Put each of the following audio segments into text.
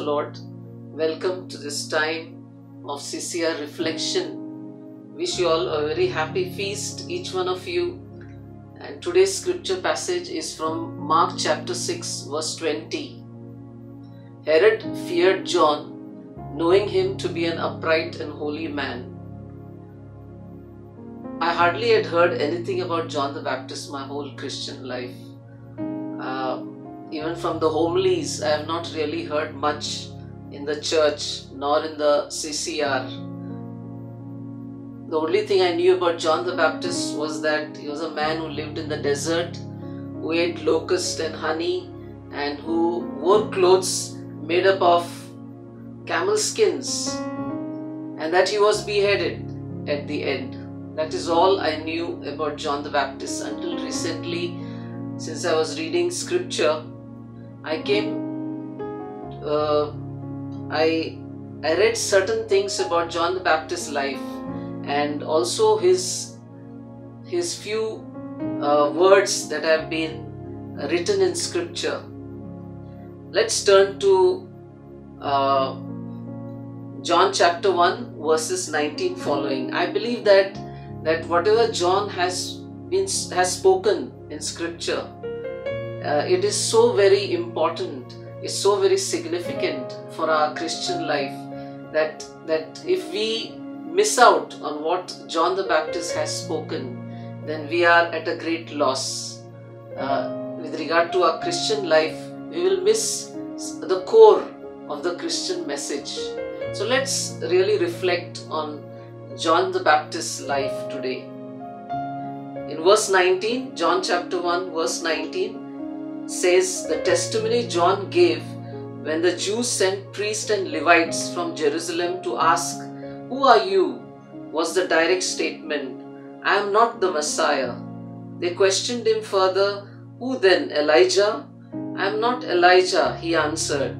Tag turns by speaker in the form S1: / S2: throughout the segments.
S1: Lord. Welcome to this time of CCR reflection. Wish you all a very happy feast, each one of you. And today's scripture passage is from Mark chapter 6, verse 20. Herod feared John, knowing him to be an upright and holy man. I hardly had heard anything about John the Baptist my whole Christian life. Even from the homilies, I have not really heard much in the church nor in the CCR. The only thing I knew about John the Baptist was that he was a man who lived in the desert, who ate locust and honey, and who wore clothes made up of camel skins, and that he was beheaded at the end. That is all I knew about John the Baptist until recently. Since I was reading scripture, I read certain things about John the Baptist's life and also his few words that have been written in scripture. Let's turn to John chapter 1 verses 19 following. I believe that whatever John has spoken in scripture, it is so very important, it's so very significant for our Christian life that if we miss out on what John the Baptist has spoken, then we are at a great loss. With regard to our Christian life, we will miss the core of the Christian message. So let's really reflect on John the Baptist's life today. In verse 19, John chapter 1 verse 19 says, the testimony John gave when the Jews sent priests and Levites from Jerusalem to ask, "Who are you?" was the direct statement, "I am not the Messiah." They questioned him further, "Who then, Elijah?" "I am not Elijah," he answered.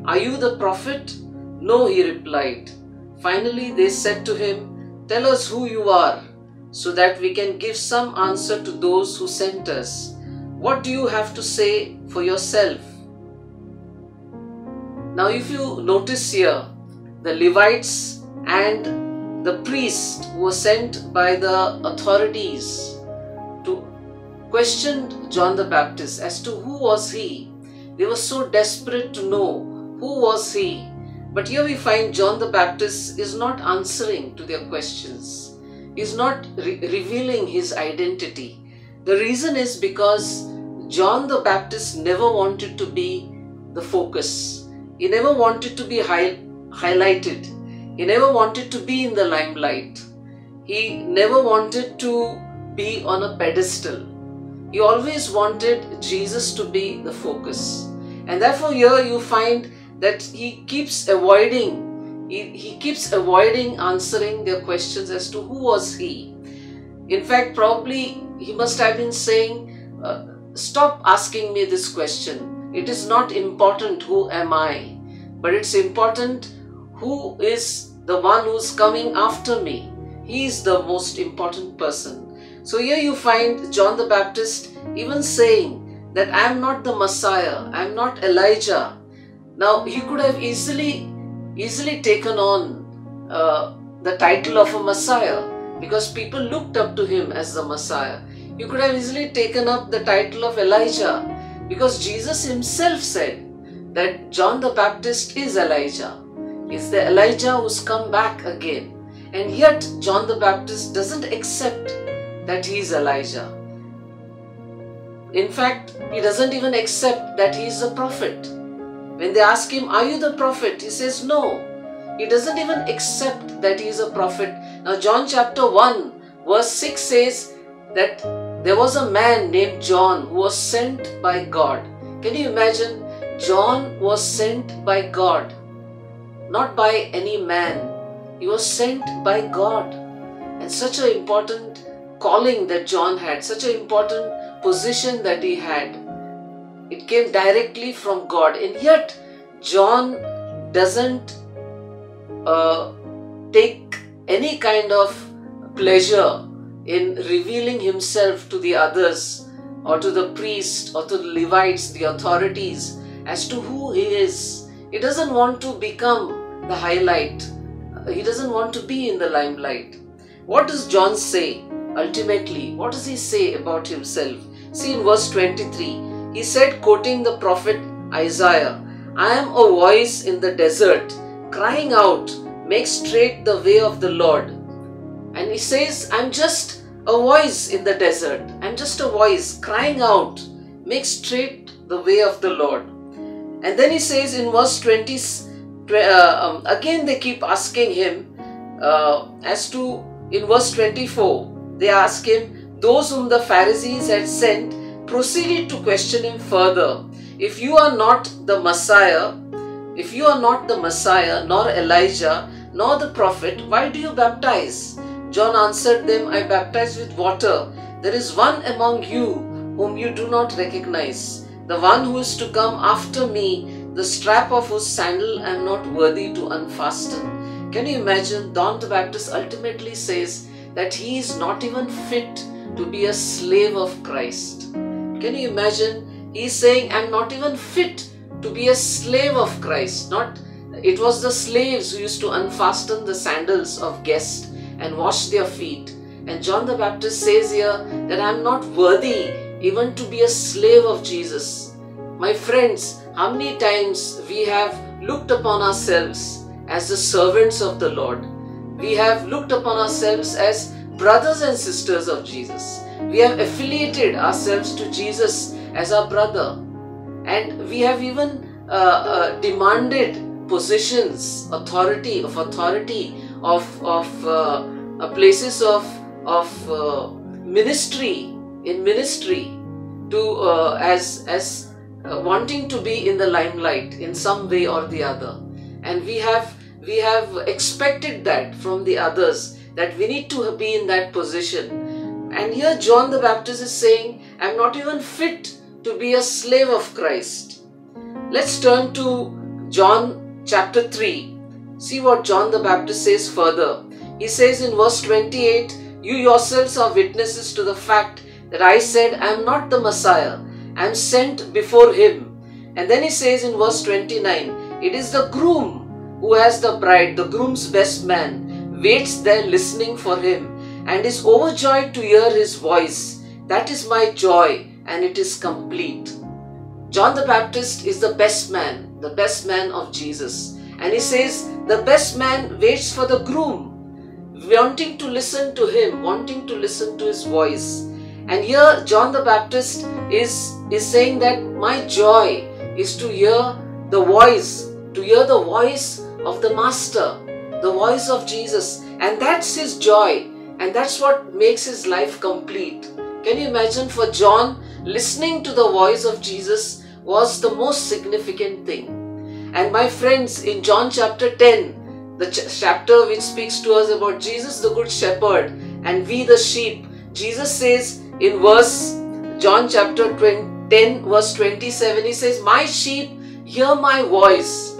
S1: "Are you the prophet?" "No," he replied. Finally they said to him, "Tell us who you are, so that we can give some answer to those who sent us. What do you have to say for yourself?" Now if you notice here, the Levites and the priests who were sent by the authorities to question John the Baptist as to who was he. They were so desperate to know who was he. But here we find John the Baptist is not answering to their questions. He is not revealing his identity. The reason is because John the Baptist never wanted to be the focus. He never wanted to be highlighted. He never wanted to be in the limelight. He never wanted to be on a pedestal. He always wanted Jesus to be the focus. And therefore here you find that he keeps avoiding answering their questions as to who was he. In fact, probably he must have been saying, stop asking me this question. It is not important who am I, but it's important who is the one who's coming after me. He is the most important person. So here you find John the Baptist even saying that I am not the Messiah, I am not Elijah. Now he could have easily taken on the title of a Messiah because people looked up to him as the Messiah. You could have easily taken up the title of Elijah because Jesus himself said that John the Baptist is Elijah. He's the Elijah who's come back again. And yet John the Baptist doesn't accept that he is Elijah. In fact, he doesn't even accept that he is a prophet. When they ask him, "Are you the prophet?" he says no. He doesn't even accept that he is a prophet. Now John chapter 1 verse 6 says that there was a man named John who was sent by God. Can you imagine? John was sent by God, not by any man. He was sent by God. And such an important calling that John had, such an important position that he had. It came directly from God. And yet John doesn't take any kind of pleasure in revealing himself to the others or to the priests or to the Levites, the authorities, as to who he is. He doesn't want to become the highlight. He doesn't want to be in the limelight. What does John say ultimately? What does he say about himself? See in verse 23, he said, quoting the prophet Isaiah, I am a voice in the desert, crying out, make straight the way of the Lord. And he says, I'm just a voice in the desert. I'm just a voice crying out, make straight the way of the Lord. And then he says in verse 20, again they keep asking him in verse 24, they ask him, those whom the Pharisees had sent proceeded to question him further. If you are not the Messiah, nor Elijah, nor the prophet, why do you baptize? John answered them, I baptize with water. There is one among you whom you do not recognize, the one who is to come after me, the strap of whose sandal I am not worthy to unfasten. Can you imagine? John the Baptist ultimately says that he is not even fit to be a slave of Christ. Can you imagine? He is saying, I am not even fit to be a slave of Christ. It was the slaves who used to unfasten the sandals of guests and wash their feet. And John the Baptist says here that I am not worthy even to be a slave of Jesus. My friends, how many times we have looked upon ourselves as the servants of the Lord. We have looked upon ourselves as brothers and sisters of Jesus. We have affiliated ourselves to Jesus as our brother. And we have even demanded positions, authority, places of ministry, in ministry, to as wanting to be in the limelight in some way or the other. And we have expected that from the others, that we need to be in that position. And here John the Baptist is saying, I'm not even fit to be a slave of Christ. Let's turn to John chapter 3. See what John the Baptist says further. He says in verse 28, you yourselves are witnesses to the fact that I said I am not the Messiah, I am sent before him. And then he says in verse 29, it is the groom who has the bride, the groom's best man, waits there listening for him and is overjoyed to hear his voice. That is my joy, and it is complete. John the Baptist is the best man of Jesus. And he says the best man waits for the groom, wanting to listen to him, wanting to listen to his voice. And here John the Baptist is saying that my joy is to hear the voice of the Master, the voice of Jesus. And that's his joy. And that's what makes his life complete. Can you imagine? For John, listening to the voice of Jesus was the most significant thing. And my friends, in John chapter 10, the chapter which speaks to us about Jesus the Good Shepherd and we the sheep, Jesus says in John chapter 10 verse 27, he says, my sheep hear my voice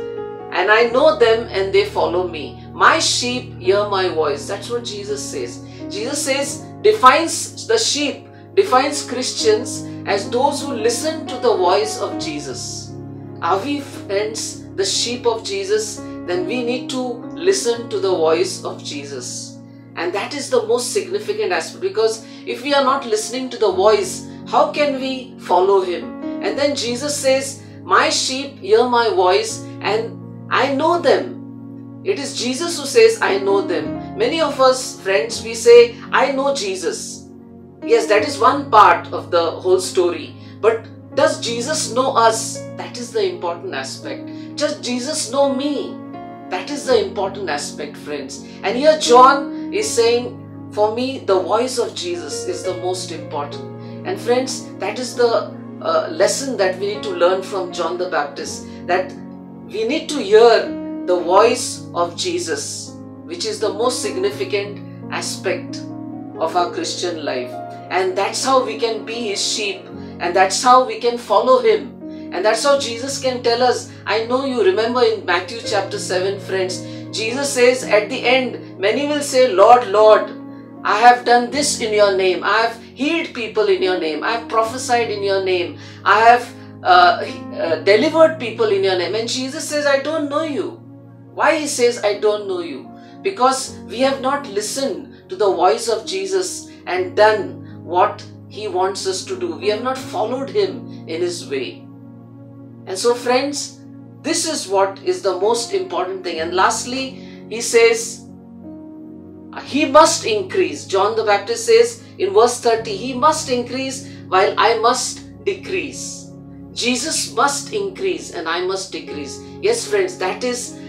S1: and I know them and they follow me. My sheep hear my voice. That's what Jesus says. Jesus defines the sheep, defines Christians as those who listen to the voice of Jesus. Are we, friends, the sheep of Jesus? Then we need to listen to the voice of Jesus. And that is the most significant aspect, because if we are not listening to the voice, how can we follow him? And then Jesus says, my sheep hear my voice and I know them. It is Jesus who says, I know them. Many of us, friends, we say, I know Jesus. Yes, that is one part of the whole story. But does Jesus know us? That is the important aspect. Does Jesus know me? That is the important aspect, friends. And here John is saying, for me, the voice of Jesus is the most important. And friends, that is the lesson that we need to learn from John the Baptist. That we need to hear the voice of Jesus, which is the most significant aspect of our Christian life. And that's how we can be his sheep, and that's how we can follow him. And that's how Jesus can tell us, I know you. Remember in Matthew chapter 7, friends, Jesus says at the end, many will say, Lord, Lord, I have done this in your name. I have healed people in your name. I have prophesied in your name. I have delivered people in your name. And Jesus says, I don't know you. Why he says, I don't know you? Because we have not listened to the voice of Jesus and done what he wants us to do. We have not followed him in his way. And so friends, this is what is the most important thing. And lastly, he says, he must increase. John the Baptist says in verse 30, he must increase while I must decrease. Jesus must increase and I must decrease. Yes friends, that is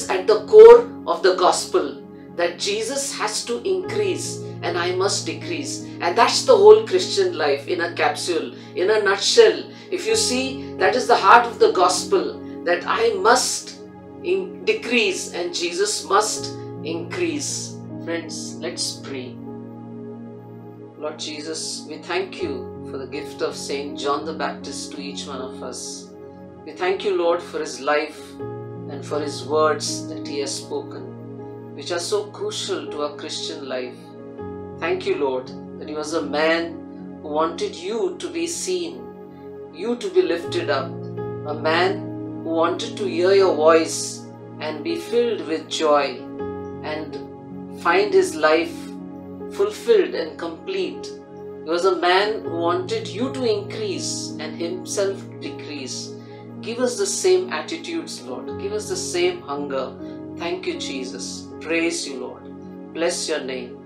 S1: at the core of the gospel, that Jesus has to increase and I must decrease. And that's the whole Christian life in a capsule, in a nutshell. If you see, that is the heart of the gospel, that I must decrease and Jesus must increase. Friends, let's pray. Lord Jesus, we thank you for the gift of Saint John the Baptist to each one of us. We thank you, Lord, for his life and for his words that he has spoken, which are so crucial to our Christian life. Thank you, Lord, that he was a man who wanted you to be seen, you to be lifted up, a man who wanted to hear your voice and be filled with joy and find his life fulfilled and complete. He was a man who wanted you to increase and himself decrease. Give us the same attitudes, Lord. Give us the same hunger. Thank you, Jesus. Praise you, Lord. Bless your name.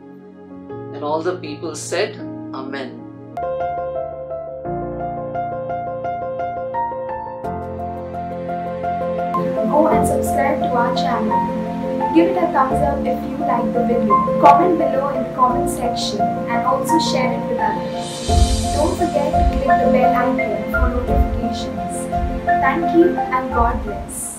S1: And all the people said, Amen.
S2: Go and subscribe to our channel. Give it a thumbs up if you like the video. Comment below in the comment section and also share it with others. Don't forget to click the bell icon for notifications. Thank you and God bless.